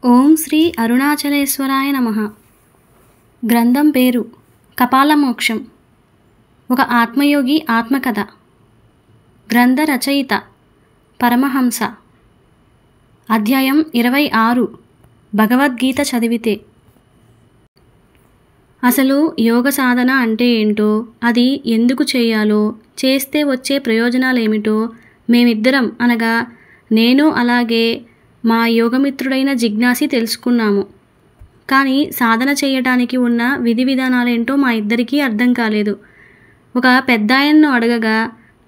ఓం శ్రీ అరుణాచలేశ్వరాయ నమః. గ్రంథం పేరు కపాలమోక్షం. ఒక ఆత్మయోగి ఆత్మకథ. గ్రంథ రచయిత పరమహంస. అధ్యాయం 26. భగవద్గీత చదివితే. అసలు యోగ సాధన అంటే ఏంటో, అది ఎందుకు చేయాలో, చేస్తే వచ్చే ప్రయోజనాలేమిటో మేమిద్దరం అనగా నేను అలాగే మా యోగమిత్రుడైన జిజ్ఞాసి తెలుసుకున్నాము. కానీ సాధన చేయటానికి ఉన్న విధి విధానాలేంటో మా ఇద్దరికీ అర్థం కాలేదు. ఒక పెద్దాయన్ను అడగగా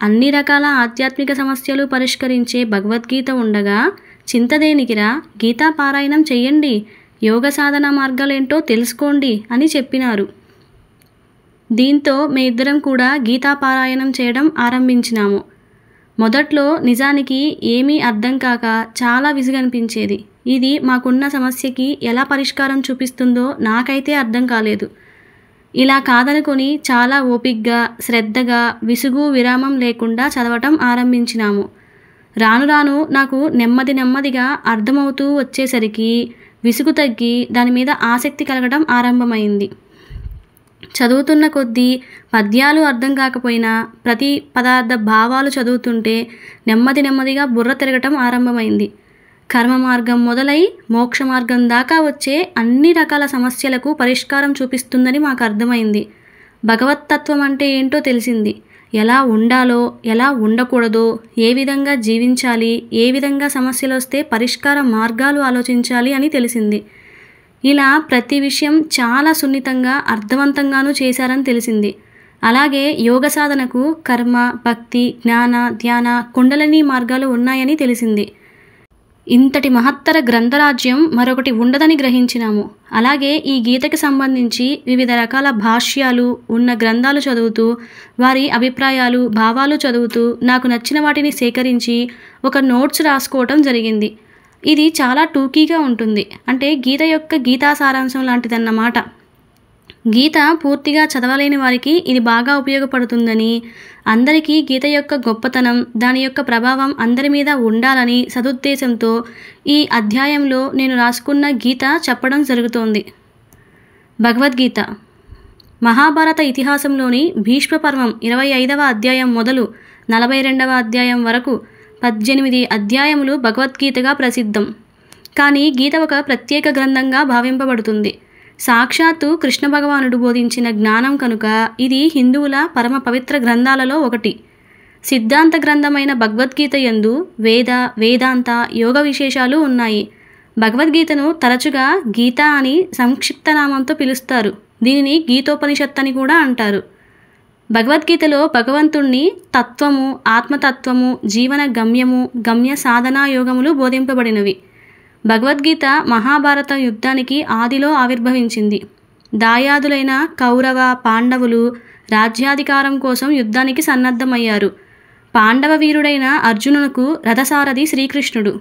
అన్ని రకాల ఆధ్యాత్మిక సమస్యలు పరిష్కరించే భగవద్గీత ఉండగా చింతదేనికిరా, గీతా పారాయణం చెయ్యండి, యోగ సాధన మార్గాలేంటో తెలుసుకోండి అని చెప్పినారు. దీంతో మేమిద్దరం కూడా గీతా పారాయణం చేయడం ఆరంభించినాము. మొదట్లో నిజానికి ఏమీ అర్థం కాక చాలా విసుగనిపించేది. ఇది మాకున్న సమస్యకి ఎలా పరిష్కారం చూపిస్తుందో నాకైతే అర్థం కాలేదు. ఇలా కాదనుకొని చాలా ఓపిగ్గా, శ్రద్ధగా, విసుగు విరామం లేకుండా చదవటం ఆరంభించినాము. రాను రాను నాకు నెమ్మదిగా అర్థమవుతూ వచ్చేసరికి విసుగు తగ్గి దాని మీద ఆసక్తి కలగడం ఆరంభమైంది. చదువుతున్న కొద్దీ పద్యాలు అర్థం కాకపోయినా ప్రతి పదార్థ భావాలు చదువుతుంటే నెమ్మదిగా బుర్ర తిరగటం ఆరంభమైంది. కర్మ మార్గం మొదలై మోక్ష మార్గం దాకా వచ్చే అన్ని రకాల సమస్యలకు పరిష్కారం చూపిస్తుందని మాకు అర్థమైంది. భగవత్తత్వం అంటే ఏంటో తెలిసింది. ఎలా ఉండాలో, ఎలా ఉండకూడదో, ఏ విధంగా జీవించాలి, ఏ విధంగా సమస్యలు వస్తే పరిష్కార మార్గాలు ఆలోచించాలి అని తెలిసింది. ఇలా ప్రతి విషయం చాలా సున్నితంగా, అర్థవంతంగానూ చేశారని తెలిసింది. అలాగే యోగ సాధనకు కర్మ, భక్తి, జ్ఞాన, ధ్యాన, కుండలిని మార్గాలు ఉన్నాయని తెలిసింది. ఇంతటి మహత్తర గ్రంథరాజ్యం మరొకటి ఉండదని గ్రహించినాము. అలాగే ఈ గీతకి సంబంధించి వివిధ రకాల భాష్యాలు ఉన్న గ్రంథాలు చదువుతూ, వారి అభిప్రాయాలు, భావాలు చదువుతూ నాకు నచ్చిన వాటిని సేకరించి ఒక నోట్స్ రాసుకోవటం జరిగింది. ఇది చాలా టూకీగా ఉంటుంది. అంటే గీత యొక్క గీతా సారాంశం లాంటిదన్నమాట. గీత పూర్తిగా చదవలేని వారికి ఇది బాగా ఉపయోగపడుతుందని, అందరికీ గీత యొక్క గొప్పతనం, దాని యొక్క ప్రభావం అందరి మీద ఉండాలని సదుద్దేశంతో ఈ అధ్యాయంలో నేను రాసుకున్న గీత చెప్పడం జరుగుతోంది. భగవద్గీత మహాభారత ఇతిహాసంలోని భీష్మ పర్వం 25వ అధ్యాయం మొదలు 42వ అధ్యాయం వరకు 18 అధ్యాయములు భగవద్గీతగా ప్రసిద్ధం. కానీ గీత ఒక ప్రత్యేక గ్రంథంగా భావింపబడుతుంది. సాక్షాత్తు కృష్ణ భగవానుడు బోధించిన జ్ఞానం కనుక ఇది హిందువుల పరమ పవిత్ర గ్రంథాలలో ఒకటి. సిద్ధాంత గ్రంథమైన భగవద్గీత యందు వేద, వేదాంత, యోగ విశేషాలు ఉన్నాయి. భగవద్గీతను తరచుగా గీత అని సంక్షిప్త నామంతో పిలుస్తారు. దీనిని గీతోపనిషత్ అని కూడా అంటారు. భగవద్గీతలో భగవంతుణ్ణి తత్వము, ఆత్మతత్వము, జీవన గమ్యము, గమ్య సాధనా యోగములు బోధింపబడినవి. భగవద్గీత మహాభారత యుద్ధానికి ఆదిలో ఆవిర్భవించింది. దాయాదులైన కౌరవ, పాండవులు రాజ్యాధికారం కోసం యుద్ధానికి సన్నద్ధమయ్యారు. పాండవ వీరుడైన అర్జునునకు రథసారథి శ్రీకృష్ణుడు.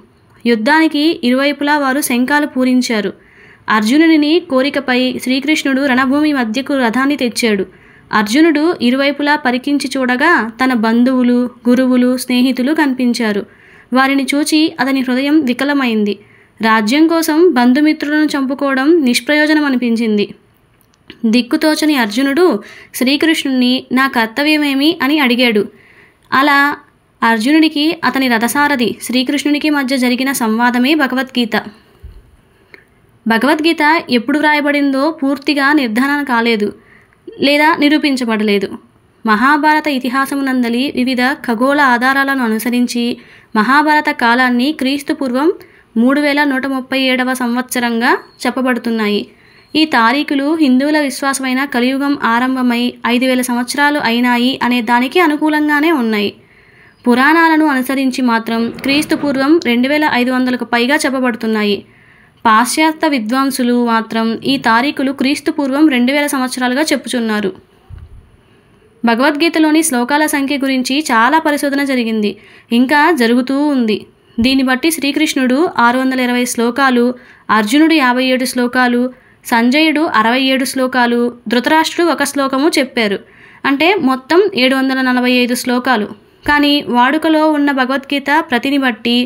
యుద్ధానికి ఇరువైపులా వారు శంఖాలు పూరించారు. అర్జునుని కోరికపై శ్రీకృష్ణుడు రణభూమి మధ్యకు రథాన్ని తెచ్చాడు. అర్జునుడు ఇరువైపులా పరికించి చూడగా తన బంధువులు, గురువులు, స్నేహితులు కనిపించారు. వారిని చూచి అతని హృదయం వికలమైంది. రాజ్యం కోసం బంధుమిత్రులను చంపుకోవడం నిష్ప్రయోజనం అనిపించింది. దిక్కుతోచని అర్జునుడు శ్రీకృష్ణుణ్ణి నా కర్తవ్యమేమి అని అడిగాడు. అలా అర్జునుడికి అతని రథసారథి శ్రీకృష్ణునికి మధ్య జరిగిన సంవాదమే భగవద్గీత. భగవద్గీత ఎప్పుడు వ్రాయబడిందో పూర్తిగా నిర్ధారణ కాలేదు లేదా నిరూపించబడలేదు. మహాభారత ఇతిహాసమునందలి వివిధ ఖగోళ ఆధారాలను అనుసరించి మహాభారత కాలాన్ని క్రీస్తు పూర్వం 3137వ సంవత్సరంగా చెప్పబడుతున్నాయి. ఈ తారీఖులు హిందువుల విశ్వాసమైన కలియుగం ఆరంభమై 5000 సంవత్సరాలు అయినాయి అనే దానికి అనుకూలంగానే ఉన్నాయి. పురాణాలను అనుసరించి మాత్రం క్రీస్తు పూర్వం 2500కు పైగా చెప్పబడుతున్నాయి. పాశ్చాత్య విద్వాంసులు మాత్రం ఈ తారీఖులు క్రీస్తు పూర్వం 2000 సంవత్సరాలుగా చెప్పుచున్నారు. భగవద్గీతలోని శ్లోకాల సంఖ్య గురించి చాలా పరిశోధన జరిగింది, ఇంకా జరుగుతూ ఉంది. దీన్ని బట్టి శ్రీకృష్ణుడు 620 శ్లోకాలు, అర్జునుడు 57 శ్లోకాలు, సంజయుడు 67 శ్లోకాలు, ధృతరాష్ట్రుడు 1 శ్లోకము చెప్పారు. అంటే మొత్తం 745 శ్లోకాలు. కానీ వాడుకలో ఉన్న భగవద్గీత ప్రతిని బట్టి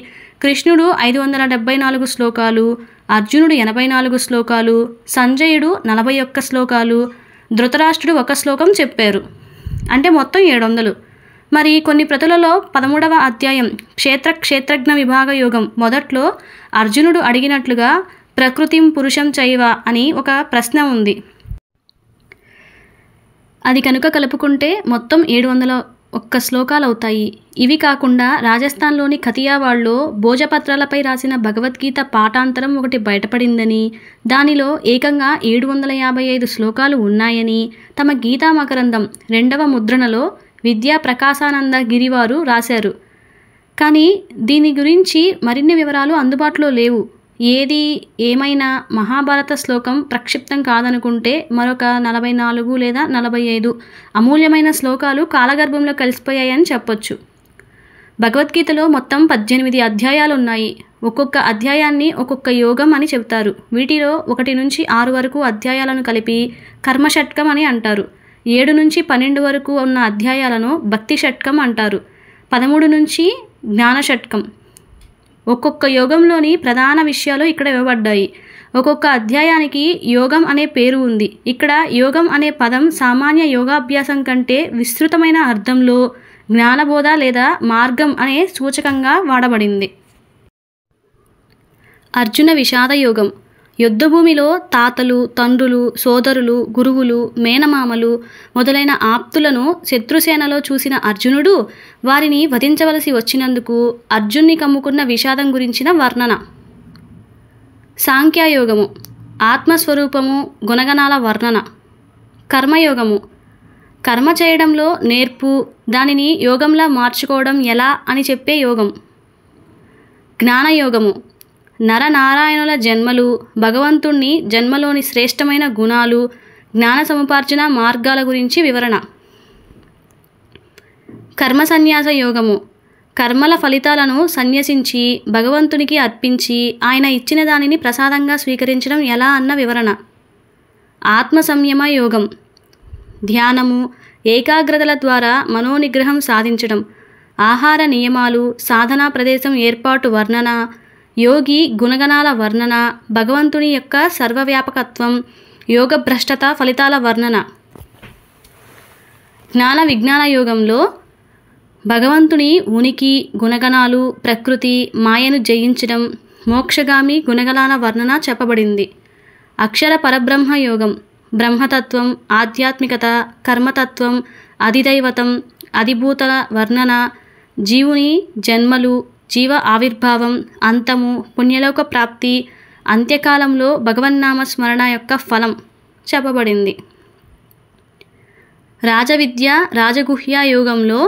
కృష్ణుడు 574 శ్లోకాలు, అర్జునుడు 84 శ్లోకాలు, సంజయుడు 41 శ్లోకాలు, ధృతరాష్ట్రుడు 1 శ్లోకం చెప్పారు. అంటే మొత్తం 700. మరి కొన్ని ప్రతులలో 13వ అధ్యాయం క్షేత్రజ్ఞ విభాగ యోగం మొదట్లో అర్జునుడు అడిగినట్లుగా ప్రకృతిం పురుషం చైవ అని ఒక ప్రశ్న ఉంది. అది కనుక కలుపుకుంటే మొత్తం 701 శ్లోకాలు అవుతాయి. ఇవి కాకుండా రాజస్థాన్లోని ఖతియావాడ్లో భోజపత్రాలపై రాసిన భగవద్గీత పాఠాంతరం ఒకటి బయటపడిందని, దానిలో ఏకంగా 755 శ్లోకాలు ఉన్నాయని తమ గీతా మకరందం 2వ ముద్రణలో విద్యా ప్రకాశానంద గిరివారు రాశారు. కానీ దీని గురించి మరిన్ని వివరాలు అందుబాటులో లేవు. ఏది ఏమైనా మహాభారత శ్లోకం ప్రక్షిప్తం కాదనుకుంటే మరొక 44 లేదా 45 అమూల్యమైన శ్లోకాలు కాలగర్భంలో కలిసిపోయాయని చెప్పొచ్చు. భగవద్గీతలో మొత్తం 18 అధ్యాయాలు ఉన్నాయి. ఒక్కొక్క అధ్యాయాన్ని ఒక్కొక్క యోగం అని చెబుతారు. వీటిలో 1 నుంచి 6 వరకు అధ్యాయాలను కలిపి కర్మషట్కం అని అంటారు. 7 నుంచి 12 వరకు ఉన్న అధ్యాయాలను భక్తి షట్కం అంటారు. 13 నుంచి జ్ఞాన షట్కం. ఒక్కొక్క యోగంలోని ప్రధాన విషయాలు ఇక్కడ ఇవ్వబడ్డాయి. ఒక్కొక్క అధ్యాయానికి యోగం అనే పేరు ఉంది. ఇక్కడ యోగం అనే పదం సామాన్య యోగాభ్యాసం కంటే విస్తృతమైన అర్థంలో జ్ఞానబోధ లేదా మార్గం అనే సూచకంగా వాడబడింది. అర్జున విషాద యోగం. యుద్ధభూమిలో తాతలు, తండ్రులు, సోదరులు, గురువులు, మేనమామలు మొదలైన ఆప్తులను శత్రుసేనలో చూసిన అర్జునుడు వారిని వధించవలసి వచ్చినందుకు అర్జున్ని కమ్ముకున్న విషాదం గురించిన వర్ణన. సాంఖ్యయోగము. ఆత్మస్వరూపము, గుణగణాల వర్ణన. కర్మయోగము. కర్మ చేయడంలో నేర్పు, దానిని యోగంలా మార్చుకోవడం ఎలా అని చెప్పే యోగం. జ్ఞానయోగము. నరనారాయణుల జన్మలు, భగవంతుణ్ణి జన్మలోని శ్రేష్టమైన గుణాలు, జ్ఞాన సముపార్జన మార్గాల గురించి వివరణ. కర్మ సన్యాస యోగము. కర్మల ఫలితాలను సన్యసించి భగవంతునికి అర్పించి ఆయన ఇచ్చిన దానిని ప్రసాదంగా స్వీకరించడం ఎలా అన్న వివరణ. ఆత్మ సంయమ యోగం. ధ్యానము, ఏకాగ్రతల ద్వారా మనోనిగ్రహం సాధించడం, ఆహార నియమాలు, సాధనా ప్రదేశం ఏర్పాటు వర్ణన, యోగి గుణగణాల వర్ణన, భగవంతుని యొక్క సర్వవ్యాపకత్వం, యోగభ్రష్టత ఫలితాల వర్ణన. జ్ఞాన విజ్ఞాన యోగంలో భగవంతుని ఉనికి, గుణగణాలు, ప్రకృతి, మాయను జయించడం, మోక్షగామి గుణగణాల వర్ణన చెప్పబడింది. అక్షర పరబ్రహ్మ యోగం. బ్రహ్మతత్వం, ఆధ్యాత్మికత, కర్మతత్వం, అధిదైవతం, అధిభూతల వర్ణన, జీవుని జన్మలు, జీవ ఆవిర్భావం, అంతము, పుణ్యలోక ప్రాప్తి, అంత్యకాలంలో భగవన్నామ స్మరణ యొక్క ఫలం చెప్పబడింది. రాజవిద్య, రాజగుహ్య యోగంలో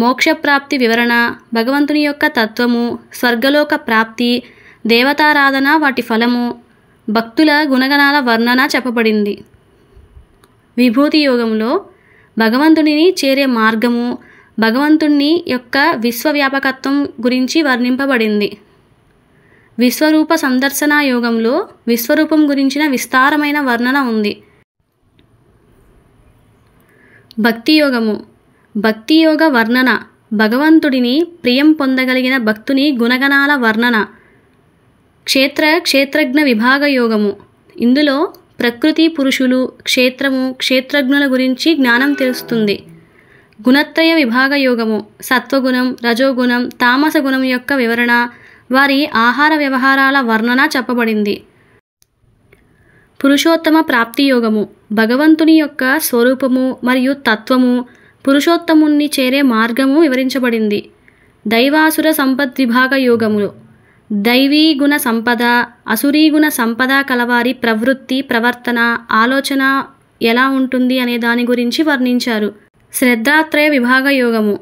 మోక్షప్రాప్తి వివరణ, భగవంతుని యొక్క తత్వము, స్వర్గలోక ప్రాప్తి, దేవతారాధన వాటి ఫలము, భక్తుల గుణగణాల వర్ణన చెప్పబడింది. విభూతి యోగంలో భగవంతునిని చేరే మార్గము, భగవంతుని యొక్క విశ్వవ్యాపకత్వం గురించి వర్ణింపబడింది. విశ్వరూప సందర్శన యోగంలో విశ్వరూపం గురించిన విస్తారమైన వర్ణన ఉంది. భక్తి యోగము. భక్తి యోగ వర్ణన, భగవంతుడిని ప్రియం పొందగలిగిన భక్తుని గుణగణాల వర్ణన. క్షేత్రజ్ఞ విభాగ యోగము. ఇందులో ప్రకృతి పురుషులు, క్షేత్రము, క్షేత్రజ్ఞుల గురించి జ్ఞానం తెలుస్తుంది. గుణత్రయ విభాగ యోగము. సత్వగుణం, రజోగుణం, తామస గుణం యొక్క వివరణ, వారి ఆహార వ్యవహారాల వర్ణన చెప్పబడింది. పురుషోత్తమ ప్రాప్తి యోగము. భగవంతుని యొక్క స్వరూపము మరియు తత్వము, పురుషోత్తముణ్ణి చేరే మార్గము వివరించబడింది. దైవాసుర సంపద్విభాగ యోగములు. దైవీ గుణ సంపద, అసురీ గుణ సంపద కలవారి ప్రవృత్తి, ప్రవర్తన, ఆలోచన ఎలా ఉంటుంది అనే దాని గురించి వర్ణించారు. శ్రద్ధాత్రయ విభాగ యోగము.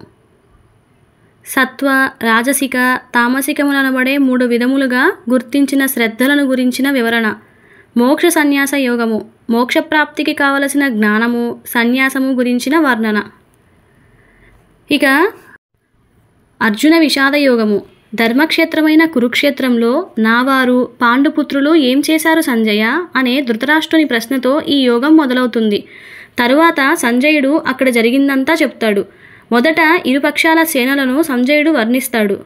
సత్వ, రాజసిక, తామసికములనబడే 3 విధములుగా గుర్తించిన శ్రద్ధలను గురించిన వివరణ. మోక్ష సన్యాస యోగము. మోక్షప్రాప్తికి కావలసిన జ్ఞానము, సన్యాసము గురించిన వర్ణన. ఇక అర్జున విషాద యోగము. ధర్మక్షేత్రమైన కురుక్షేత్రంలో నావారు పాండుపుత్రులు ఏం చేశారు సంజయ అనే ధృతరాష్ట్రుని ప్రశ్నతో ఈ యోగం మొదలవుతుంది. తరువాత సంజయుడు అక్కడ జరిగిందంతా చెప్తాడు. మొదట ఇరుపక్షాల సేనలను సంజయుడు వర్ణిస్తాడు.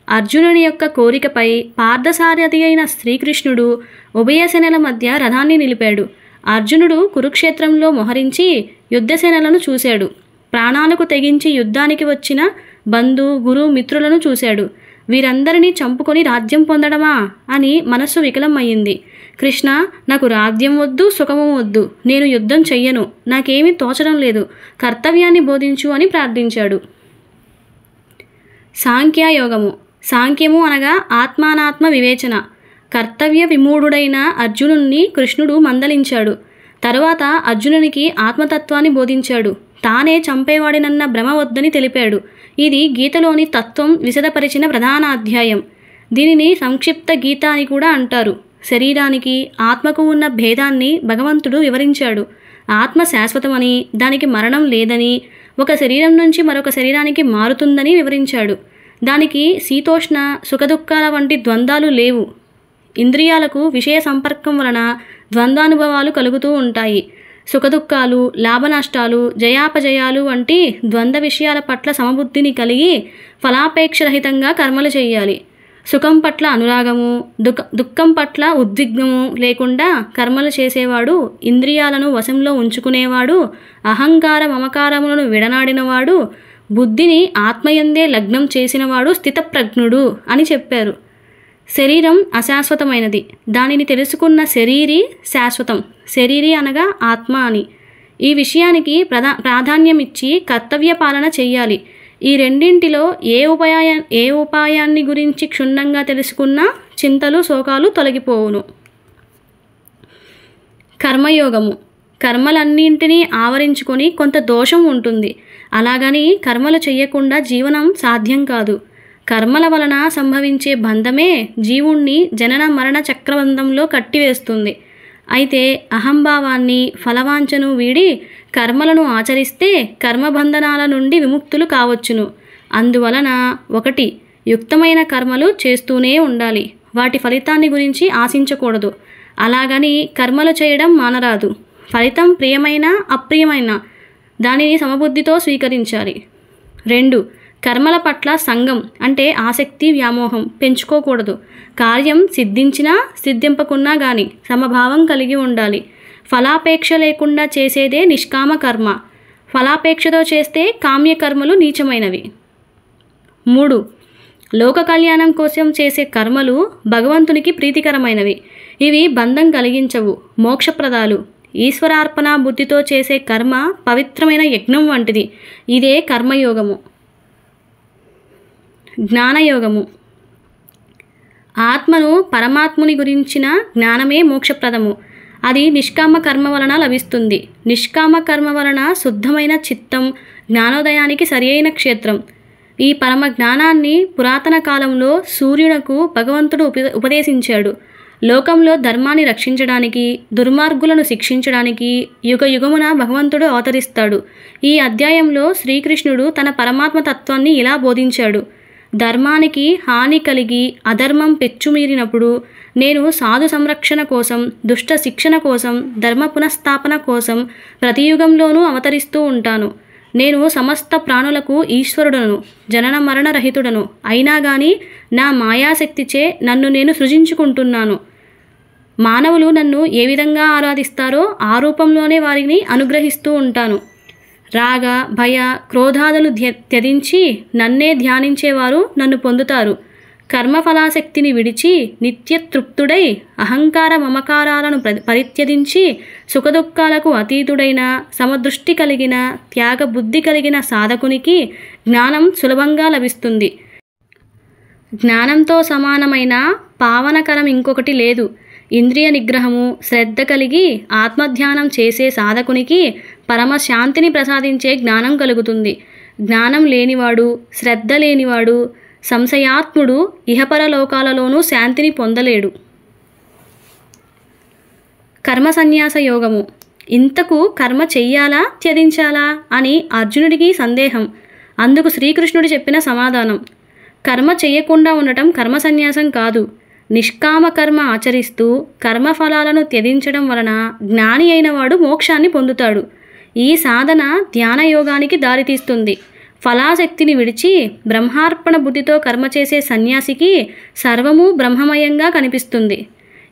అర్జునుని యొక్క కోరికపై పార్థసారథి అయిన శ్రీకృష్ణుడు ఉభయసేనల మధ్య రథాన్ని నిలిపాడు. అర్జునుడు కురుక్షేత్రంలో మోహరించి యుద్ధసేనలను చూశాడు. ప్రాణాలకు తెగించి యుద్ధానికి వచ్చిన బంధు, గురు, మిత్రులను చూశాడు. వీరందరినీ చంపుకొని రాజ్యం పొందడమా అని మనస్సు వికలం అయ్యింది. కృష్ణ, నాకు రాజ్యం వద్దు, సుఖము వద్దు, నేను యుద్ధం చెయ్యను, నాకేమీ తోచడం లేదు, కర్తవ్యాన్ని బోధించు అని ప్రార్థించాడు. సాంఖ్యయోగము. సాంఖ్యము అనగా ఆత్మానాత్మ వివేచన. కర్తవ్య విమూఢుడైన అర్జునుణ్ణి కృష్ణుడు మందలించాడు. తరువాత అర్జునునికి ఆత్మతత్వాన్ని బోధించాడు. తానే చంపేవాడినన్న భ్రమ వద్దని తెలిపాడు. ఇది గీతలోని తత్వం విశదపరిచిన ప్రధాన అధ్యాయం. దీనిని సంక్షిప్త గీత అని కూడా అంటారు. శరీరానికి ఆత్మకు ఉన్న భేదాన్ని భగవంతుడు వివరించాడు. ఆత్మ శాశ్వతమని, దానికి మరణం లేదని, ఒక శరీరం నుంచి మరొక శరీరానికి మారుతుందని వివరించాడు. దానికి శీతోష్ణ, సుఖదుఖాల వంటి ద్వంద్వాలు లేవు. ఇంద్రియాలకు విషయ సంపర్కం వలన ద్వంద్వానుభవాలు కలుగుతూ ఉంటాయి. సుఖదుఖాలు, లాభనష్టాలు, జయాపజయాలు వంటి ద్వంద్వ విషయాల పట్ల సమబుద్ధిని కలిగి ఫలాపేక్షరహితంగా కర్మలు చేయాలి. సుఖం పట్ల అనురాగము, దుఃఖం పట్ల ఉద్విగ్నము లేకుండా కర్మలు చేసేవాడు ఇంద్రియాలను వశంలో ఉంచుకునేవాడు, అహంకార మమకారములను విడనాడినవాడు, బుద్ధిని ఆత్మయందే లగ్నం చేసినవాడు స్థితప్రజ్ఞుడు అని చెప్పారు. శరీరం అశాశ్వతమైనది. దానిని తెలుసుకున్న శరీరి శాశ్వతం. శరీరి అనగా ఆత్మ అని. ఈ విషయానికి ప్రాధాన్యమిచ్చి కర్తవ్య పాలన చెయ్యాలి. ఈ రెండింటిలో ఏ ఉపాయాన్ని గురించి క్షుణ్ణంగా తెలుసుకున్నా చింతలు, శోకాలు తొలగిపోవును. కర్మయోగము. కర్మలన్నింటినీ ఆవరించుకొని కొంత దోషం ఉంటుంది. అలాగని కర్మలు చెయ్యకుండా జీవనం సాధ్యం కాదు. కర్మల వలన సంభవించే బంధమే జీవుణ్ణి జనన మరణ చక్రబంధంలో కట్టివేస్తుంది. అయితే అహంభావాన్ని, ఫలవాంఛను వీడి కర్మలను ఆచరిస్తే కర్మబంధనాల నుండి విముక్తులు కావచ్చును. అందువలన 1. యుక్తమైన కర్మలు చేస్తూనే ఉండాలి. వాటి ఫలితాన్ని గురించి ఆశించకూడదు. అలాగని కర్మలు చేయడం మానరాదు. ఫలితం ప్రియమైన, అప్రియమైన దానిని సమబుద్ధితో స్వీకరించాలి. 2. కర్మల పట్ల సంగం అంటే ఆసక్తి, వ్యామోహం పెంచుకోకూడదు. కార్యం సిద్ధించినా సిద్ధింపకున్నా గాని సమభావం కలిగి ఉండాలి. ఫలాపేక్ష లేకుండా చేసేదే నిష్కామ కర్మ. ఫలాపేక్షతో చేస్తే కామ్యకర్మలు నీచమైనవి. 3. లోక కళ్యాణం కోసం చేసే కర్మలు భగవంతునికి ప్రీతికరమైనవి. ఇవి బంధం కలిగించవు, మోక్షప్రదాలు. ఈశ్వరార్పణ బుద్ధితో చేసే కర్మ పవిత్రమైన యజ్ఞం వంటిది. ఇదే కర్మయోగము. జ్ఞానయోగము. ఆత్మను, పరమాత్ముని గురించిన జ్ఞానమే మోక్షప్రదము. అది నిష్కామ కర్మ వలన లభిస్తుంది. నిష్కామ కర్మ వలన శుద్ధమైన చిత్తం జ్ఞానోదయానికి సరియైన క్షేత్రం. ఈ పరమ జ్ఞానాన్ని పురాతన కాలంలో సూర్యునకు భగవంతుడు ఉపదేశించాడు. లోకంలో ధర్మాన్ని రక్షించడానికి, దుర్మార్గులను శిక్షించడానికి యుగయుగమున భగవంతుడు అవతరిస్తాడు. ఈ అధ్యాయంలో శ్రీకృష్ణుడు తన పరమాత్మ తత్వాన్ని ఇలా బోధించాడు. ధర్మానికి హాని కలిగి అధర్మం పెచ్చుమీరినప్పుడు నేను సాధు సంరక్షణ కోసం, దుష్ట శిక్షణ కోసం, ధర్మ పునఃస్థాపన కోసం ప్రతి యుగంలోనూ అవతరిస్తూ ఉంటాను. నేను సమస్త ప్రాణులకు ఈశ్వరుడను, జనన మరణ రహితుడను. అయినా గాని నా మాయాశక్తిచే నన్ను నేను సృజించుకుంటున్నాను. మానవులు నన్ను ఏ విధంగా ఆరాధిస్తారో ఆ రూపంలోనే వారిని అనుగ్రహిస్తూ ఉంటాను. రాగ, భయ, క్రోధాదులు త్యజించి నన్నే ధ్యానించేవారు నన్ను పొందుతారు. కర్మఫలాశక్తిని విడిచి నిత్యతృప్తుడై అహంకార మమకారాలను పరిత్యజించి సుఖదుఖాలకు అతీతుడైన సమదృష్టి కలిగిన త్యాగ బుద్ధి కలిగిన సాధకునికి జ్ఞానం సులభంగా లభిస్తుంది. జ్ఞానంతో సమానమైన పావనకరం ఇంకొకటి లేదు. ఇంద్రియ నిగ్రహము, శ్రద్ధ కలిగి ఆత్మధ్యానం చేసే సాధకునికి పరమశాంతిని ప్రసాదించే జ్ఞానం కలుగుతుంది. జ్ఞానం లేనివాడు, శ్రద్ధ లేనివాడు, సంశయాత్ముడు ఇహపరలోకాలలోనూ శాంతిని పొందలేడు. కర్మ సన్యాస యోగము. ఇంతకు కర్మ చెయ్యాలా, త్యజించాలా అని అర్జునుడికి సందేహం. అందుకు శ్రీకృష్ణుడు చెప్పిన సమాధానం: కర్మ చెయ్యకుండా ఉండటం కర్మ సన్యాసం కాదు. నిష్కామ కర్మ ఆచరిస్తూ కర్మఫలాలను త్యజించడం వలన జ్ఞాని అయినవాడు మోక్షాన్ని పొందుతాడు. ఈ సాధన ధ్యానయోగానికి దారితీస్తుంది. ఫలాశక్తిని విడిచి బ్రహ్మార్పణ బుద్ధితో కర్మ చేసే సన్యాసికి సర్వము బ్రహ్మమయంగా కనిపిస్తుంది.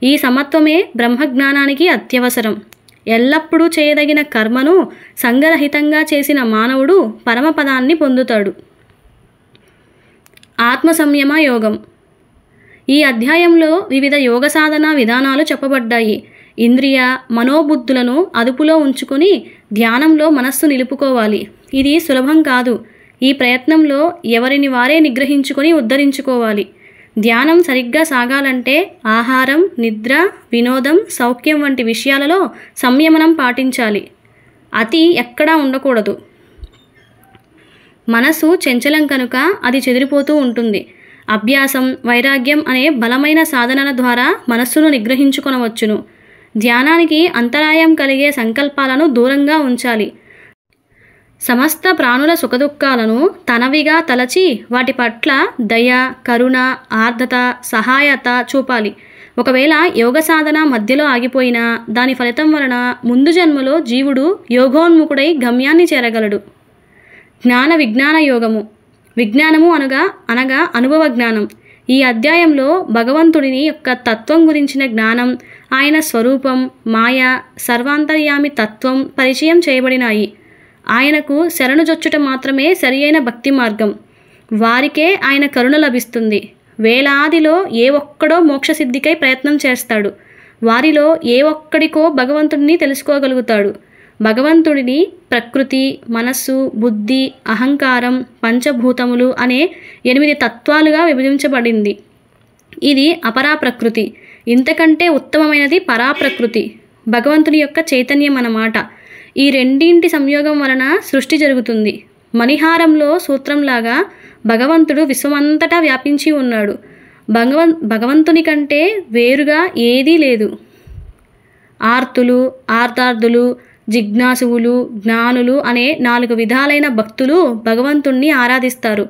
ఈ సమత్వమే బ్రహ్మజ్ఞానానికి అత్యవసరం. ఎల్లప్పుడూ చేయదగిన కర్మను సంగరహితంగా చేసిన మానవుడు పరమపదాన్ని పొందుతాడు. ఆత్మ సంయమ యోగం. ఈ అధ్యాయంలో వివిధ యోగ సాధన విధానాలు చెప్పబడ్డాయి. ఇంద్రియ మనోబుద్ధులను అదుపులో ఉంచుకొని ధ్యానంలో మనస్సు నిలుపుకోవాలి. ఇది సులభం కాదు. ఈ ప్రయత్నంలో ఎవరిని వారే నిగ్రహించుకొని ఉద్ధరించుకోవాలి. ధ్యానం సరిగ్గా సాగాలంటే ఆహారం, నిద్ర, వినోదం, సౌఖ్యం వంటి విషయాలలో సంయమనం పాటించాలి. అతి ఎక్కడా ఉండకూడదు. మనసు చంచలం కనుక అది చెదిరిపోతూ ఉంటుంది. అభ్యాసం, వైరాగ్యం అనే బలమైన సాధనల ద్వారా మనస్సును నిగ్రహించుకొనవచ్చును. ధ్యానానికి అంతరాయం కలిగే సంకల్పాలను దూరంగా ఉంచాలి. సమస్త ప్రాణుల సుఖదుఖాలను తనవిగా తలచి వాటి పట్ల దయ, కరుణ, ఆర్ద్రత, సహాయత చూపాలి. ఒకవేళ యోగ సాధన మధ్యలో ఆగిపోయినా దాని ఫలితం వలన ముందు జన్మలో జీవుడు యోగోన్ముఖుడై గమ్యాన్ని చేరగలడు. జ్ఞాన విజ్ఞాన యోగము. విజ్ఞానము అనగా అనుభవ జ్ఞానం. ఈ అధ్యాయంలో భగవంతుడిని యొక్క తత్వం గురించిన జ్ఞానం, ఆయన స్వరూపం, మాయ, సర్వాంతర్యామి తత్వం పరిచయం చేయబడినాయి. ఆయనకు శరణుజొచ్చుట మాత్రమే సరియైన భక్తి మార్గం. వారికే ఆయన కరుణ లభిస్తుంది. వేలాదిలో ఏ ఒక్కడో మోక్షసిద్ధికై ప్రయత్నం చేస్తాడు. వారిలో ఏ ఒక్కడికో భగవంతుడిని తెలుసుకోగలుగుతాడు. భగవంతుడిని ప్రకృతి, మనస్సు, బుద్ధి, అహంకారం, పంచభూతములు అనే 8 తత్వాలుగా విభజించబడింది. ఇది అపరాప్రకృతి. ఇంతకంటే ఉత్తమమైనది పరాప్రకృతి, భగవంతుని యొక్క చైతన్యం అన్నమాట. ఈ రెండింటి సంయోగం వలన సృష్టి జరుగుతుంది. మణిహారంలో సూత్రంలాగా భగవంతుడు విశ్వమంతటా వ్యాపించి ఉన్నాడు. భగవంతుని కంటే వేరుగా ఏదీ లేదు. ఆర్తులు, ఆర్తార్థులు, జిజ్ఞాసువులు, జ్ఞానులు అనే 4 విధాలైన భక్తులు భగవంతుణ్ణి ఆరాధిస్తారు.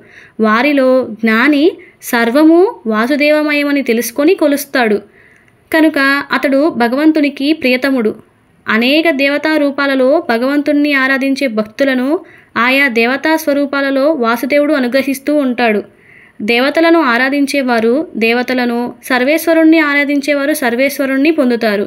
వారిలో జ్ఞాని సర్వము వాసుదేవమయమని తెలుసుకొని కొలుస్తాడు కనుక అతడు భగవంతునికి ప్రియతముడు. అనేక దేవతా రూపాలలో భగవంతుణ్ణి ఆరాధించే భక్తులను ఆయా దేవతా స్వరూపాలలో వాసుదేవుడు అనుగ్రహిస్తూ ఉంటాడు. దేవతలను ఆరాధించేవారు దేవతలను, సర్వేశ్వరుణ్ణి ఆరాధించేవారు సర్వేశ్వరుణ్ణి పొందుతారు.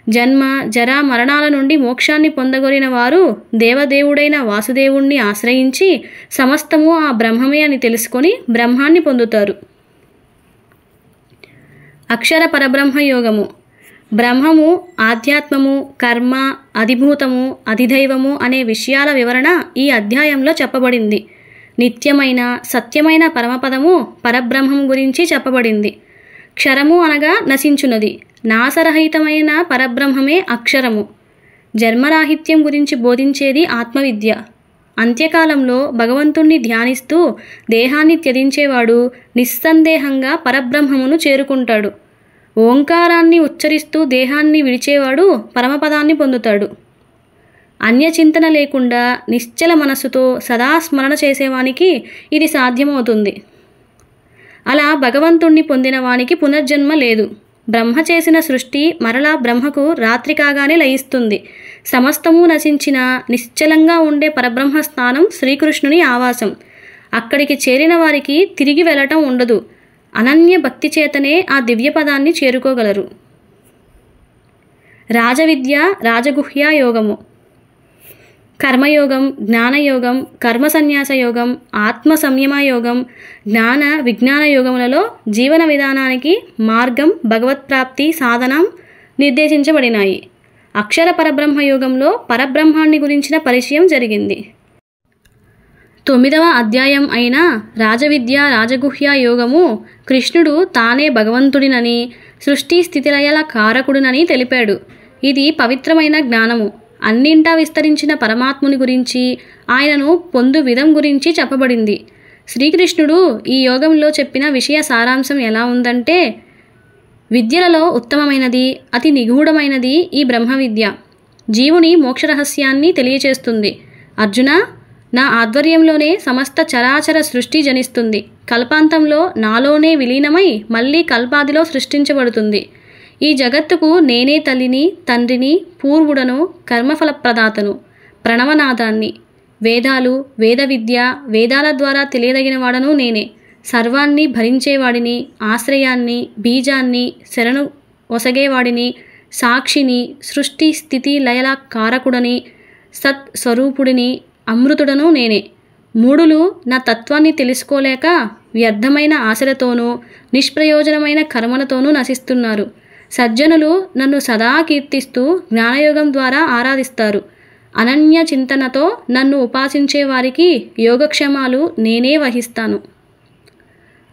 జన్మ, జర, మరణాల నుండి మోక్షాన్ని పొందగోరిన వారు దేవదేవుడైన వాసుదేవుణ్ణి ఆశ్రయించి సమస్తము ఆ బ్రహ్మమే అని తెలుసుకొని బ్రహ్మాన్ని పొందుతారు. అక్షర పరబ్రహ్మ యోగము. బ్రహ్మము, ఆధ్యాత్మము, కర్మ, అధిభూతము, అధిదైవము అనే విషయాల వివరణ ఈ అధ్యాయంలో చెప్పబడింది. నిత్యమైన, సత్యమైన పరమపదము పరబ్రహ్మం గురించి చెప్పబడింది. క్షరము అనగా నశించున్నది. నాశరహితమైన పరబ్రహ్మమే అక్షరము. జన్మరాహిత్యం గురించి బోధించేది ఆత్మవిద్య. అంత్యకాలంలో భగవంతుణ్ణి ధ్యానిస్తూ దేహాన్ని త్యజించేవాడు నిస్సందేహంగా పరబ్రహ్మమును చేరుకుంటాడు. ఓంకారాన్ని ఉచ్చరిస్తూ దేహాన్ని విడిచేవాడు పరమపదాన్ని పొందుతాడు. అన్యచింతన లేకుండా నిశ్చల మనస్సుతో సదా స్మరణ చేసేవానికి ఇది సాధ్యమవుతుంది. అలా భగవంతుణ్ణి పొందిన వానికి పునర్జన్మ లేదు. బ్రహ్మ చేసిన సృష్టి మరలా బ్రహ్మకు రాత్రి కాగానే లయిస్తుంది. సమస్తము నశించిన నిశ్చలంగా ఉండే పరబ్రహ్మ స్థానం శ్రీకృష్ణుని ఆవాసం. అక్కడికి చేరిన వారికి తిరిగి వెళ్ళటం ఉండదు. అనన్య భక్తి చేతనే ఆ దివ్యపదాన్ని చేరుకోగలరు. రాజవిద్య, రాజగుహ్య యోగము. కర్మయోగం, జ్ఞానయోగం, కర్మ సన్యాస యోగం, ఆత్మ సంయమ యోగం, జ్ఞాన విజ్ఞాన యోగములలో జీవన విధానానికి మార్గం, భగవత్ప్రాప్తి, సాధనం నిర్దేశించబడినాయి. అక్షర పరబ్రహ్మ యోగంలో పరబ్రహ్మాన్ని గురించిన పరిచయం జరిగింది. 9వ అధ్యాయం అయిన రాజవిద్య, రాజగుహ్య యోగము కృష్ణుడు తానే భగవంతుడినని, సృష్టి స్థితిలయల కారకుడినని తెలిపాడు. ఇది పవిత్రమైన జ్ఞానము. అన్నింటా విస్తరించిన పరమాత్ముని గురించి, ఆయనను పొందు విధం గురించి చెప్పబడింది. శ్రీకృష్ణుడు ఈ యోగంలో చెప్పిన విషయ సారాంశం ఎలా ఉందంటే, విద్యలలో ఉత్తమమైనది, అతి నిగూఢమైనది ఈ బ్రహ్మ విద్య. జీవుని మోక్షరహస్యాన్ని తెలియచేస్తుంది. అర్జున, నా ఆధ్వర్యంలోనే సమస్త చరాచర సృష్టి జనిస్తుంది. కల్పాంతంలో నాలోనే విలీనమై మళ్ళీ కల్పాదిలో సృష్టించబడుతుంది. ఈ జగత్తుకు నేనే తల్లిని, తండ్రిని, పూర్వుడను, కర్మఫలప్రదాతను, ప్రణవనాథాన్ని. వేదాలు, వేద విద్య, వేదాల ద్వారా తెలియదగిన వాడను నేనే. సర్వాన్ని భరించేవాడిని, ఆశ్రయాన్ని, బీజాన్ని, శరణు ఒసగేవాడిని, సాక్షిని, సృష్టి స్థితి లయల కారకుడని, సత్ స్వరూపుడిని, అమృతుడను నేనే. మూఢులు నా తత్వాన్ని తెలుసుకోలేక వ్యర్థమైన ఆశలతోనూ నిష్ప్రయోజనమైన కర్మలతోనూ నశిస్తున్నారు. సజ్జనులు నన్ను సదా కీర్తిస్తూ జ్ఞానయోగం ద్వారా ఆరాధిస్తారు. అనన్య చింతనతో నన్ను ఉపాసించే వారికి యోగక్షేమాలు నేనే వహిస్తాను.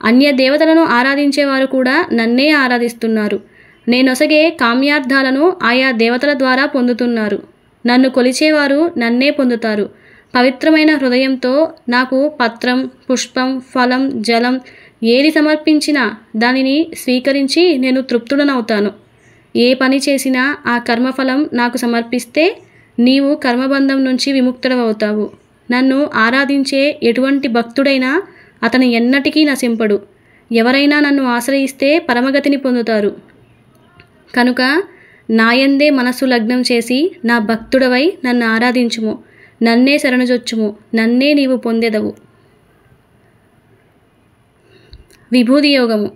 అన్య దేవతలను ఆరాధించేవారు కూడా నన్నే ఆరాధిస్తున్నారు. నేనొసగే కామ్యార్థాలను ఆయా దేవతల ద్వారా పొందుతున్నారు. నన్ను కొలిచేవారు నన్నే పొందుతారు. పవిత్రమైన హృదయంతో నాకు పత్రం, పుష్పం, ఫలం, జలం ఏది సమర్పించినా దానిని స్వీకరించి నేను తృప్తుడనవుతాను. ఏ పని చేసినా ఆ కర్మఫలం నాకు సమర్పిస్తే నీవు కర్మబంధం నుంచి విముక్తుడవవుతావు. నన్ను ఆరాధించే ఎటువంటి భక్తుడైనా అతను ఎన్నటికీ నశింపడు. ఎవరైనా నన్ను ఆశ్రయిస్తే పరమగతిని పొందుతారు. కనుక నాయందే మనస్సు లగ్నం చేసి నా భక్తుడవై నన్ను ఆరాధించుము. నన్నే శరణుజొచ్చుము. నన్నే నీవు పొందెదవు. విభూది యోగము.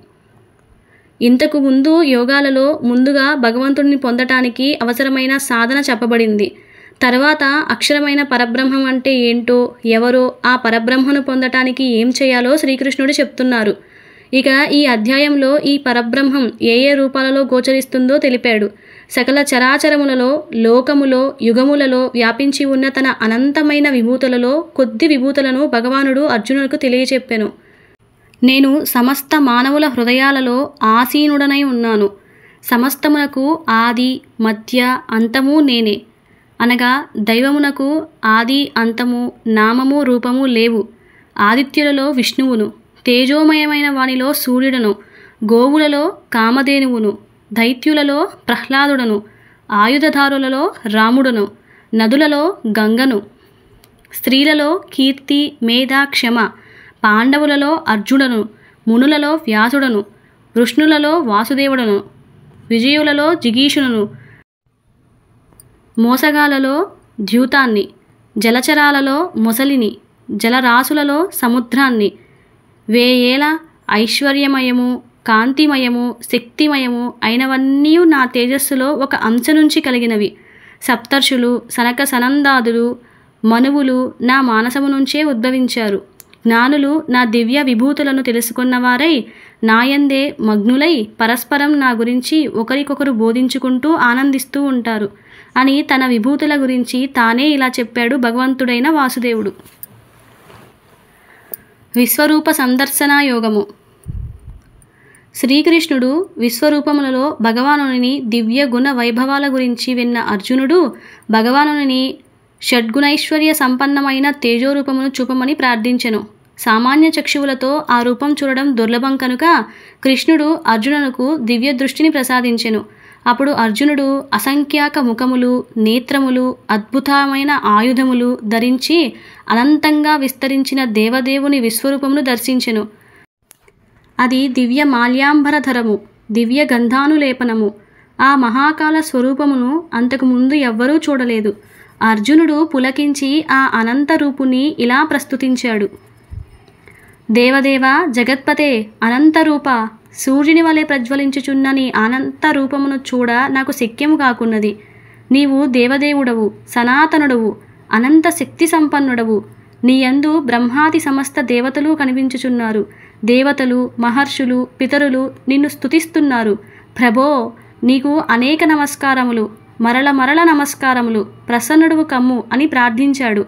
ఇంతకు ముందు యోగాలలో ముందుగా భగవంతుడిని పొందటానికి అవసరమైన సాధన చెప్పబడింది. తర్వాత అక్షరమైన పరబ్రహ్మం అంటే ఏంటో, ఎవరో, ఆ పరబ్రహ్మను పొందటానికి ఏం చేయాలో శ్రీకృష్ణుడు చెప్తున్నారు. ఇక ఈ అధ్యాయంలో ఈ పరబ్రహ్మం ఏ ఏ రూపాలలో గోచరిస్తుందో తెలిపాడు. సకల చరాచరములలో, లోకములో, యుగములలో వ్యాపించి ఉన్న తన అనంతమైన విభూతులలో కొద్ది విభూతులను భగవానుడు అర్జునుడికి తెలియచెప్పెను. నేను సమస్త మానవుల హృదయాలలో ఆసీనుడనై ఉన్నాను. సమస్తమునకు ఆది, మధ్య, అంతము నేనే. అనగా దైవమునకు ఆది, అంతము, నామము, రూపము లేవు. ఆదిత్యులలో విష్ణువును, తేజోమయమైన వానిలో సూర్యుడను, గోవులలో కామధేనువును, దైత్యులలో ప్రహ్లాదుడను, ఆయుధధారులలో రాముడను, నదులలో గంగను, స్త్రీలలో కీర్తి, మేధ, క్షమ, పాండవులలో అర్జునుడను, మునులలో వ్యాసుడను, వృష్ణులలో వాసుదేవుడను, విజయులలో జిగీషునను, మోసగాలలో ద్యూతాన్ని, జలచరాలలో మొసలిని, జలరాశులలో సముద్రాన్ని, వేయేల ఐశ్వర్యమయము, కాంతిమయము, శక్తిమయము అయినవన్నీ నా తేజస్సులో ఒక అంశ నుంచి కలిగినవి. సప్తర్షులు, సనక సనందాదులు, మనువులు నా మానసము నుంచే ఉద్భవించారు. జ్ఞానులు నా దివ్య విభూతులను తెలుసుకున్నవారై నాయందే మగ్నులై పరస్పరం నా గురించి ఒకరికొకరు బోధించుకుంటూ ఆనందిస్తూ ఉంటారు అని తన విభూతుల గురించి తానే ఇలా చెప్పాడు భగవంతుడైన వాసుదేవుడు. విశ్వరూప సందర్శన యోగము. శ్రీకృష్ణుడు విశ్వరూపములలో భగవానుని దివ్య గుణ వైభవాల గురించి విన్న అర్జునుడు భగవానుని షడ్గుణైశ్వర్య సంపన్నమైన తేజోరూపమును చూపమని ప్రార్థించెను. సామాన్య చక్షువులతో ఆ రూపం చూడడం దుర్లభం కనుక కృష్ణుడు అర్జునునకు దివ్య దృష్టిని ప్రసాదించెను. అప్పుడు అర్జునుడు అసంఖ్యాక ముఖములు, నేత్రములు, అద్భుతమైన ఆయుధములు ధరించి అనంతంగా విస్తరించిన దేవదేవుని విశ్వరూపమును దర్శించెను. అది దివ్య మాల్యాంబరధరము, దివ్య గంధానులేపనము. ఆ మహాకాల స్వరూపమును అంతకుముందు ఎవ్వరూ చూడలేదు. అర్జునుడు పులకించి ఆ అనంత రూపుని ఇలా ప్రస్తుతించాడు. దేవదేవ, జగత్పతే, అనంతరూప, సూర్యుని వలె ప్రజ్వలించుచున్న నీ అనంత రూపమును చూడ నాకు శక్యము కాకున్నది. నీవు దేవదేవుడవు, సనాతనుడవు, అనంత శక్తి సంపన్నుడవు. నీయందు బ్రహ్మాది సమస్త దేవతలు కనిపించుచున్నారు. దేవతలు, మహర్షులు, పితరులు నిన్ను స్తుతిస్తున్నారు. ప్రభో, నీకు అనేక నమస్కారములు, మరల మరల నమస్కారములు, ప్రసన్నుడువు కమ్ము అని ప్రార్థించాడు.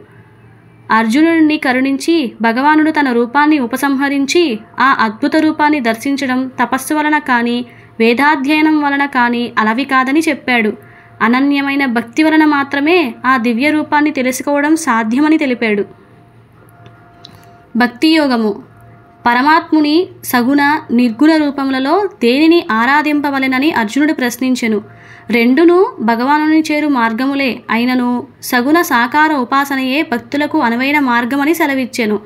అర్జునుడిని కరుణించి భగవానుడు తన రూపాన్ని ఉపసంహరించి ఆ అద్భుత రూపాన్ని దర్శించడం తపస్సు వలన కానీ వేదాధ్యయనం వలన కానీ అలవి కాదని చెప్పాడు. అనన్యమైన భక్తి వలన మాత్రమే ఆ దివ్య రూపాన్ని తెలుసుకోవడం సాధ్యమని తెలిపాడు. భక్తి యోగము. పరమాత్ముని సగుణ నిర్గుణ రూపములలో దేనిని ఆరాధింపవలెనని అర్జునుడు ప్రశ్నించెను. రెండును భగవానుని చేరు మార్గములే అయినను సగుణ సాకార ఉపాసనయే భక్తులకు అనువైన మార్గమని సెలవిచ్చెను.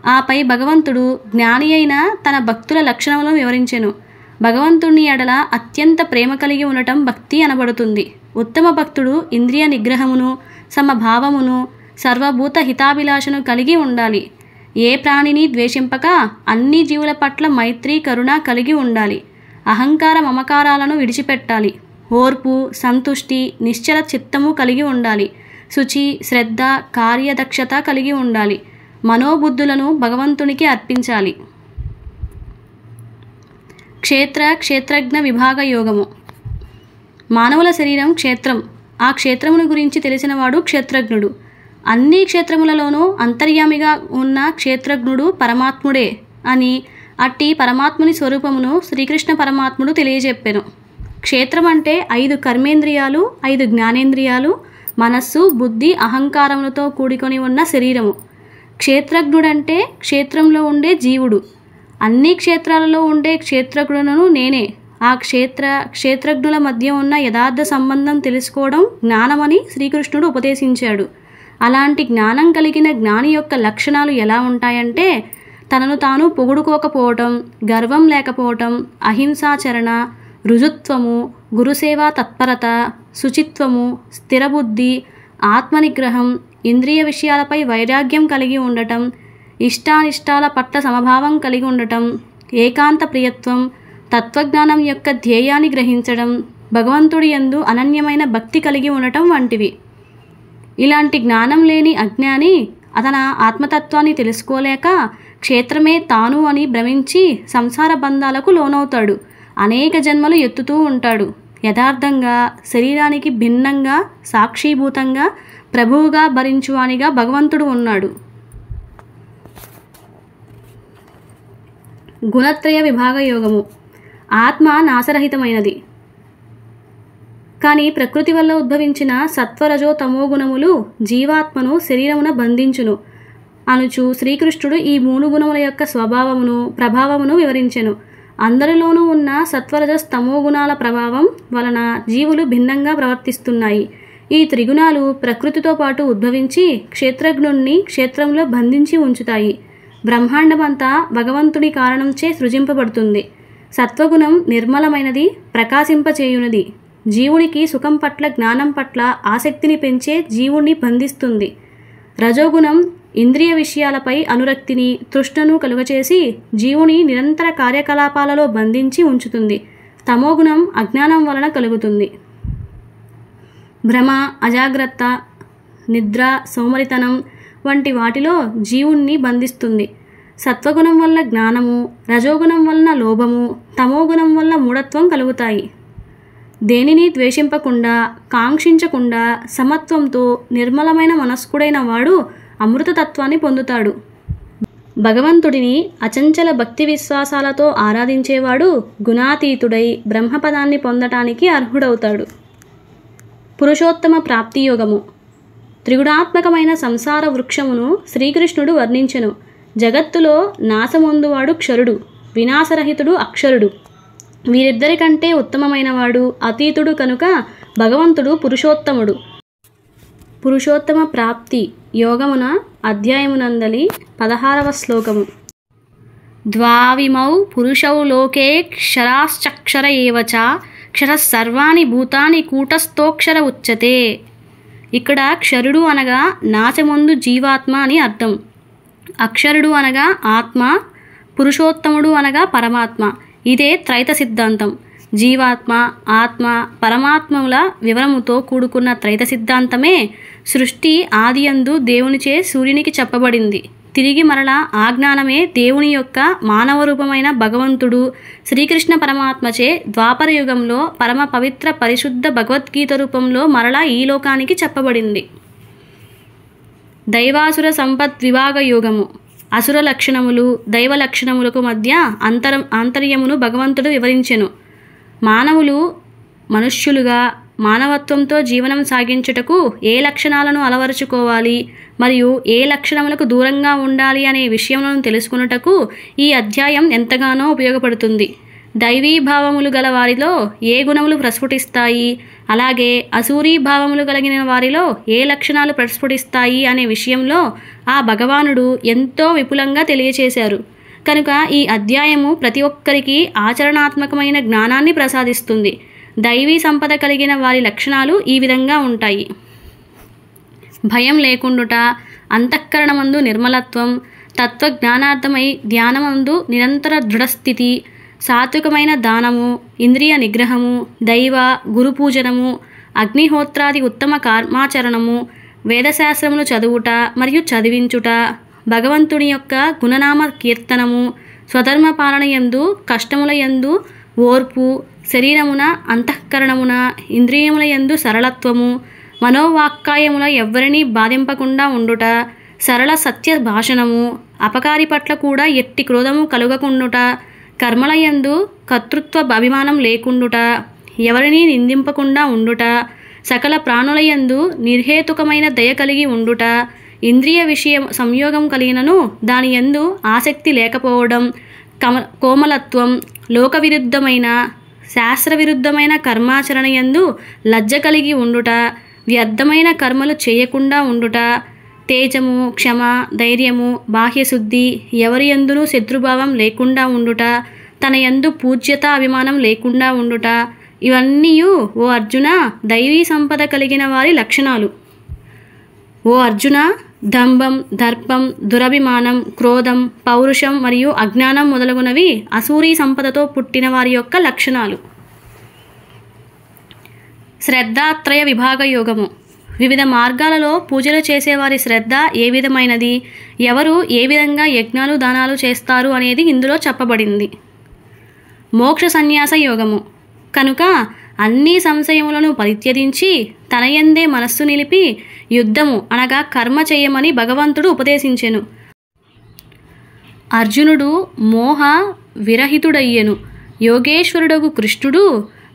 ఆపై భగవంతుడు జ్ఞాని అయిన తన భక్తుల లక్షణములను వివరించెను. భగవంతుని ఎడల అత్యంత ప్రేమ కలిగి ఉండటం భక్తి అనబడుతుంది. ఉత్తమ భక్తుడు ఇంద్రియ నిగ్రహమును, సమభావమును, సర్వభూత హితాభిలాషను కలిగి ఉండాలి. ఏ ప్రాణిని ద్వేషింపక అన్ని జీవుల పట్ల మైత్రి కరుణ కలిగి ఉండాలి. అహంకార మమకారాలను విడిచిపెట్టాలి. ఓర్పు, సంతుష్టి, నిశ్చల చిత్తము కలిగి ఉండాలి. శుచి, శ్రద్ధ, కార్యదక్షత కలిగి ఉండాలి. మనోబుద్ధులను భగవంతునికి అర్పించాలి. క్షేత్రజ్ఞ విభాగ యోగము. మానవుల శరీరం క్షేత్రం. ఆ క్షేత్రమును గురించి తెలిసినవాడు క్షేత్రజ్ఞుడు. అన్ని క్షేత్రములలోనూ అంతర్యామిగా ఉన్న క్షేత్రజ్ఞుడు పరమాత్ముడే అని అట్టి పరమాత్ముని స్వరూపమును శ్రీకృష్ణ పరమాత్ముడు తెలియజెప్పెను. క్షేత్రం అంటే 5 కర్మేంద్రియాలు, 5 జ్ఞానేంద్రియాలు, మనస్సు, బుద్ధి, అహంకారములతో కూడుకొని ఉన్న శరీరము. క్షేత్రజ్ఞుడంటే క్షేత్రంలో ఉండే జీవుడు. అన్ని క్షేత్రాలలో ఉండే క్షేత్రజ్ఞులను నేనే. ఆ క్షేత్రజ్ఞుల మధ్య ఉన్న యథార్థ సంబంధం తెలుసుకోవడం జ్ఞానమని శ్రీకృష్ణుడు ఉపదేశించాడు. అలాంటి జ్ఞానం కలిగిన జ్ఞాని యొక్క లక్షణాలు ఎలా ఉంటాయంటే తనను తాను పొగుడుకోకపోవటం, గర్వం లేకపోవటం, అహింసాచరణ, రుజుత్వము, గురుసేవా తత్పరత, శుచిత్వము, స్థిరబుద్ధి, ఆత్మనిగ్రహం, ఇంద్రియ విషయాలపై వైరాగ్యం కలిగి ఉండటం, ఇష్టానిష్టాల పట్ల సమభావం కలిగి ఉండటం, ఏకాంత ప్రియత్వం, తత్వజ్ఞానం యొక్క ధ్యేయాన్ని గ్రహించడం, భగవంతుడి యందు అనన్యమైన భక్తి కలిగి ఉండటం వంటివి. ఇలాంటి జ్ఞానం లేని అజ్ఞాని తన ఆత్మతత్వాన్ని తెలుసుకోలేక క్షేత్రమే తాను అని భ్రమించి సంసార బంధాలకు లోనవుతాడు. అనేక జన్మలు ఎత్తుతూ ఉంటాడు. యథార్థంగా శరీరానికి భిన్నంగా సాక్షిభూతంగా ప్రభువుగా భరించువానిగా భగవంతుడు ఉన్నాడు. గుణత్రయ విభాగ యోగము. ఆత్మ నాశరహితమైనది. కానీ ప్రకృతి వల్ల ఉద్భవించిన సత్వరజో తమో గుణములు జీవాత్మను శరీరమున బంధించును అనుచు శ్రీకృష్ణుడు ఈ 3 గుణముల యొక్క స్వభావమును ప్రభావమును వివరించెను. అందరిలోనూ ఉన్న సత్వరజస్ తమో గుణాల ప్రభావం వలన జీవులు భిన్నంగా ప్రవర్తిస్తున్నాయి. ఈ త్రిగుణాలు ప్రకృతితో పాటు ఉద్భవించి క్షేత్రజ్ఞుణ్ణి క్షేత్రంలో బంధించి ఉంచుతాయి. బ్రహ్మాండమంతా భగవంతుడి కారణంచే సృజింపబడుతుంది. సత్వగుణం నిర్మలమైనది, ప్రకాశింపచేయునది. జీవునికి సుఖం పట్ల, జ్ఞానం పట్ల ఆసక్తిని పెంచే జీవుణ్ణి బంధిస్తుంది. రజోగుణం ఇంద్రియ విషయాలపై అనురక్తిని, తృష్ణను కలుగచేసి జీవుని నిరంతర కార్యకలాపాలలో బంధించి ఉంచుతుంది. తమోగుణం అజ్ఞానం వలన కలుగుతుంది. భ్రమ, అజాగ్రత్త, నిద్ర, సోమరితనం వంటి వాటిలో జీవుణ్ణి బంధిస్తుంది. సత్వగుణం వల్ల జ్ఞానము, రజోగుణం వలన లోభము, తమోగుణం వల్ల మూఢత్వం కలుగుతాయి. దేనిని ద్వేషింపకుండా, కాంక్షించకుండా సమత్వంతో నిర్మలమైన మనస్కుడైన వాడు అమృతతత్వాన్ని పొందుతాడు. భగవంతుడిని అచంచల భక్తి విశ్వాసాలతో ఆరాధించేవాడు గుణాతీతుడై బ్రహ్మపదాన్ని పొందటానికి అర్హుడవుతాడు. పురుషోత్తమ ప్రాప్తి యోగము. త్రిగుణాత్మకమైన సంసార వృక్షమును శ్రీకృష్ణుడు వర్ణించెను. జగత్తులో నాశమొందువాడు క్షరుడు, వినాశరహితుడు అక్షరుడు. వీరిద్దరికంటే ఉత్తమమైనవాడు అతీతుడు కనుక భగవంతుడు పురుషోత్తముడు. పురుషోత్తమ ప్రాప్తి యోగమున అధ్యాయమునందలి 16వ శ్లోకము. ద్వావిమౌ పురుషౌ లోకే క్షరాశ్చక్షర ఏవచ క్షరః సర్వాణి భూతాని కూటస్థోక్షర ఉచ్యతే. ఇక్కడ క్షరుడు అనగా నాశముందు జీవాత్మ అని అర్థం. అక్షరుడు అనగా ఆత్మ, పురుషోత్తముడు అనగా పరమాత్మ. ఇదే త్రైత సిద్ధాంతం. జీవాత్మ, ఆత్మ, పరమాత్మల వివరముతో కూడుకున్న త్రైత సిద్ధాంతమే సృష్టి ఆదియందు దేవునిచే సూర్యునికి చెప్పబడింది. తిరిగి మరలా ఆ జ్ఞానమే దేవుని యొక్క మానవ రూపమైన భగవంతుడు శ్రీకృష్ణ పరమాత్మచే ద్వాపర యుగంలో పరమ పవిత్ర పరిశుద్ధ భగవద్గీత రూపంలో మరలా ఈ లోకానికి చెప్పబడింది. దైవాసుర సంపత్ విభాగ యోగము. అసుర లక్షణములు, దైవ లక్షణములకు మధ్య ఆంతర్యమును భగవంతుడు వివరించెను. మానవులు మనుష్యులుగా మానవత్వంతో జీవనం సాగించుటకు ఏ లక్షణాలను అలవరుచుకోవాలి మరియు ఏ లక్షణములకు దూరంగా ఉండాలి అనే విషయములను తెలుసుకొనుటకు ఈ అధ్యాయం ఎంతగానో ఉపయోగపడుతుంది. దైవీ భావములు గల వారిలో ఏ గుణములు ప్రస్ఫుటిస్తాయి, అలాగే అసూరీ భావములు కలిగిన వారిలో ఏ లక్షణాలు ప్రస్ఫుటిస్తాయి అనే విషయంలో ఆ భగవానుడు ఎంతో విపులంగా తెలియచేశారు. కనుక ఈ అధ్యాయము ప్రతి ఒక్కరికి ఆచరణాత్మకమైన జ్ఞానాన్ని ప్రసాదిస్తుంది. దైవీ సంపద కలిగిన వారి లక్షణాలు ఈ విధంగా ఉంటాయి. భయం లేకుండుట, అంతఃకరణమందు నిర్మలత్వం, తత్వజ్ఞానార్థమై ధ్యానమందు నిరంతర దృఢస్థితి, సాత్వికమైన దానము, ఇంద్రియ నిగ్రహము, దైవ గురుపూజనము, అగ్నిహోత్రాది ఉత్తమ కర్మాచరణము, వేదశాస్త్రములు చదువుట మరియు చదివించుట, భగవంతుని యొక్క గుణనామ కీర్తనము, స్వధర్మ పాలనయందు కష్టములయందు ఓర్పు, శరీరమున అంతఃకరణమున ఇంద్రియములయందు సరళత్వము, మనోవాక్కాయముల ఎవ్వరినీ బాధింపకుండా ఉండుట, సరళ సత్య భాషణము, అపకారి పట్ల కూడా ఎట్టి క్రోధము కలుగకుండుట, కర్మలయందు కర్తృత్వ అభిమానం లేకుండుట, ఎవరినీ నిందింపకుండా ఉండుట, సకల ప్రాణులయందు నిర్హేతుకమైన దయ కలిగి ఉండుట, ఇంద్రియ విషయ సంయోగం కలిగినను దాని యందు ఆసక్తి లేకపోవడం, కోమలత్వం, లోకవిరుద్ధమైన శాస్త్రవిరుద్ధమైన కర్మాచరణ యందు లజ్జ కలిగి ఉండుట, వ్యర్థమైన కర్మలు చేయకుండా ఉండుట, తేజము, క్షమ, ధైర్యము, బాహ్యశుద్ధి, ఎవరి యందునూ శత్రుభావం లేకుండా ఉండుట, తన యందు పూజ్యత అభిమానం లేకుండా ఉండుట, ఇవన్నీ ఓ అర్జున దైవీ సంపద కలిగిన వారి లక్షణాలు. ఓ అర్జున, దంభం, దర్పం, దురభిమానం, క్రోధం, పౌరుషం మరియు అజ్ఞానం మొదలగునవి అసూరీ సంపదతో పుట్టిన వారి యొక్క లక్షణాలు. శ్రద్ధాత్రయ విభాగ యోగము. వివిధ మార్గాలలో పూజలు చేసేవారి శ్రద్ధ ఏ విధమైనది, ఎవరు ఏ విధంగా యజ్ఞాలు దానాలు చేస్తారు అనేది ఇందులో చెప్పబడింది. మోక్ష సన్యాస యోగము. కనుక అన్ని సంశయములను పరిత్యజించి తనయందే మనస్సు నిలిపి యుద్ధము అనగా కర్మ చేయమని భగవంతుడు ఉపదేశించెను. అర్జునుడు మోహ విరహితుడయ్యెను. యోగేశ్వరుడగు కృష్ణుడు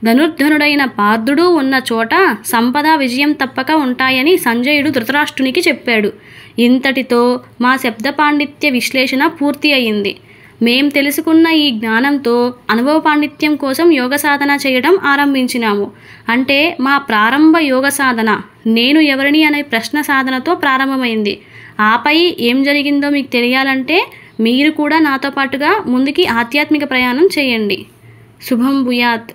ధనుర్ధనుడైన పార్థుడు ఉన్న చోట సంపద విజయం తప్పక ఉంటాయని సంజయుడు ధృతరాష్ట్రునికి చెప్పాడు. ఇంతటితో మా శబ్ద పాండిత్య విశ్లేషణ పూర్తి అయింది. మేం తెలుసుకున్న ఈ జ్ఞానంతో అనుభవ పాండిత్యం కోసం యోగ సాధన చేయడం ఆరంభించినాము. అంటే మా ప్రారంభ యోగ సాధన నేను ఎవరిని అనే ప్రశ్న సాధనతో ప్రారంభమైంది. ఆపై ఏం జరిగిందో మీకు తెలియాలంటే మీరు కూడా నాతో పాటుగా ముందుకి ఆధ్యాత్మిక ప్రయాణం చేయండి. శుభం భూయాత్.